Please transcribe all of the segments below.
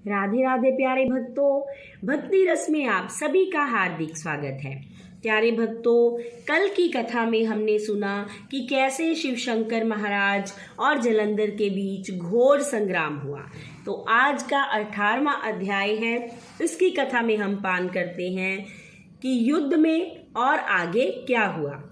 राधे राधे प्यारे भक्तों, भक्ति रस में आप सभी का हार्दिक स्वागत है। प्यारे भक्तों, कल की कथा में हमने सुना कि कैसे शिव शंकर महाराज और जलंधर के बीच घोर संग्राम हुआ। तो आज का 18वां अध्याय है। इसकी कथा में हम पान करते हैं कि युद्ध में और आगे क्या हुआ।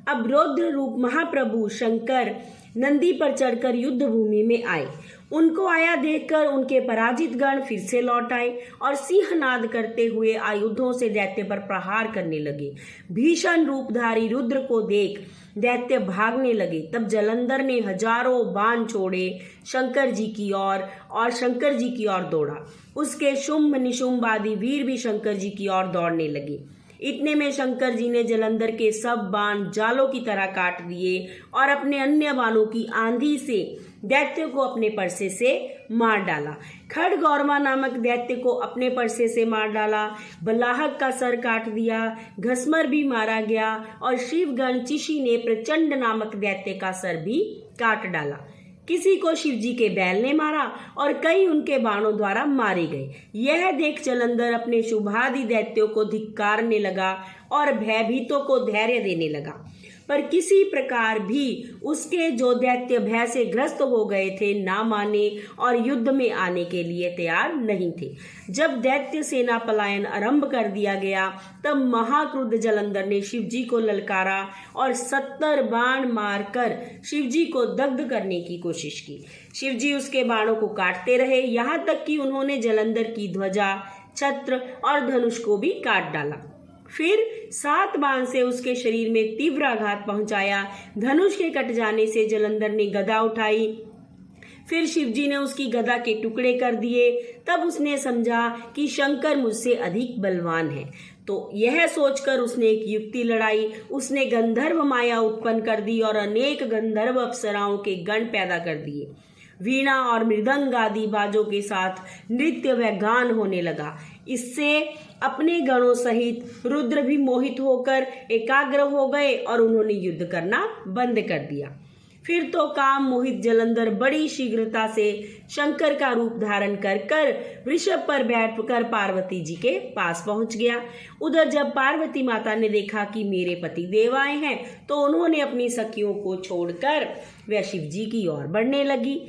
अब रौद्र रूप महाप्रभु शंकर नंदी पर चढ़कर युद्ध भूमि में आए। उनको आया देखकर उनके पराजित गण फिर से लौट आए और सिंहनाद करते हुए आयुधों से दैत्य पर प्रहार करने लगे। भीषण रूपधारी रुद्र को देख दैत्य भागने लगे। तब जलंधर ने हजारों बाण छोड़े शंकर जी की ओर और शंकर जी की ओर दौड़ा। उसके शुंभ निशुंभ आदि वीर भी शंकर जी की ओर दौड़ने लगे। इतने में शंकर जी ने जलंधर के सब बाण जालों की तरह काट दिए और अपने अन्य बाणों की आंधी से दैत्य को अपने परसे से मार डाला। खड़गौरमा नामक दैत्य को अपने परसे से मार डाला। बलाहक का सर काट दिया। घसमर भी मारा गया और शिवगण चिशी ने प्रचंड नामक दैत्य का सर भी काट डाला। किसी को शिवजी के बैल ने मारा और कई उनके बाणों द्वारा मारे गए। यह देख जलंधर अपने शुभादि दैत्यों को धिक्कारने लगा और भयभीतों को धैर्य देने लगा। पर किसी प्रकार भी उसके जो दैत्य भय से ग्रस्त हो गए थे ना माने और युद्ध में आने के लिए तैयार नहीं थे। जब दैत्य सेना पलायन आरंभ कर दिया गया तब महाक्रुद्ध जलंधर ने शिवजी को ललकारा और 70 बाण मारकर शिवजी को दग्ध करने की कोशिश की। शिवजी उसके बाणों को काटते रहे, यहाँ तक कि उन्होंने जलंधर की ध्वजा, छत्र और धनुष को भी काट डाला। फिर 7 बाण से उसके शरीर में तीव्र आघात पहुंचाया। धनुष के कट जाने से जलंधर ने गदा उठाई। फिर शिवजी ने उसकी गदा के टुकड़े कर दिए। तब उसने समझा कि शंकर मुझसे अधिक बलवान है। तो यह सोचकर उसने एक युक्ति लड़ाई। उसने गंधर्व माया उत्पन्न कर दी और अनेक गंधर्व अप्सराओं के गण पैदा कर दिए। वीणा और मृदंग आदि बाजों के साथ नृत्य व गान होने लगा। इससे अपने गणों सहित रुद्र भी मोहित होकर एकाग्र हो गए और उन्होंने युद्ध करना बंद कर दिया। फिर तो काम मोहित जलंधर बड़ी शीघ्रता से शंकर का रूप धारण कर वृषभ पर बैठकर पार्वती जी के पास पहुंच गया। उधर जब पार्वती माता ने देखा कि मेरे पति देव आए हैं तो उन्होंने अपनी सखियों को छोड़कर वह शिव जी की ओर बढ़ने लगी।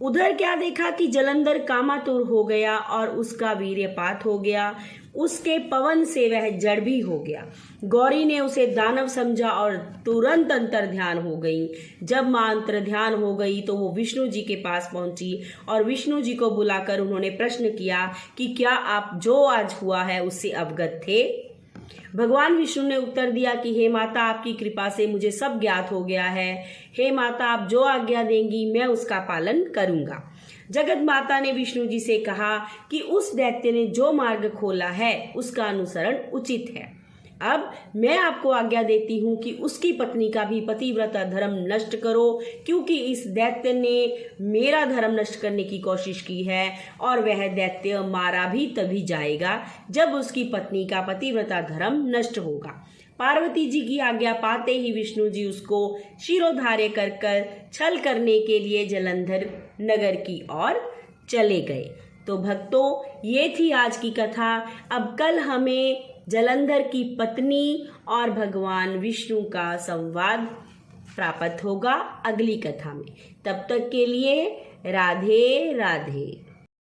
उधर क्या देखा कि जलंधर कामातुर हो गया और उसका वीर्यपात हो गया। उसके पवन से वह जड़ भी हो गया। गौरी ने उसे दानव समझा और तुरंत अंतर ध्यान हो गई। जब मां अंतर ध्यान हो गई तो वो विष्णु जी के पास पहुंची और विष्णु जी को बुलाकर उन्होंने प्रश्न किया कि क्या आप जो आज हुआ है उससे अवगत थे। भगवान विष्णु ने उत्तर दिया कि हे माता, आपकी कृपा से मुझे सब ज्ञात हो गया है। हे माता, आप जो आज्ञा देंगी मैं उसका पालन करूंगा। जगत माता ने विष्णु जी से कहा कि उस दैत्य ने जो मार्ग खोला है उसका अनुसरण उचित है। अब मैं आपको आज्ञा देती हूँ कि उसकी पत्नी का भी पतिव्रता धर्म नष्ट करो, क्योंकि इस दैत्य ने मेरा धर्म नष्ट करने की कोशिश की है और वह दैत्य मारा भी तभी जाएगा जब उसकी पत्नी का पतिव्रता धर्म नष्ट होगा। पार्वती जी की आज्ञा पाते ही विष्णु जी उसको शिरोधार्य कर छल करने के लिए जलंधर नगर की ओर चले गए। तो भक्तों, ये थी आज की कथा। अब कल हमें जलंधर की पत्नी और भगवान विष्णु का संवाद प्राप्त होगा अगली कथा में। तब तक के लिए राधे राधे।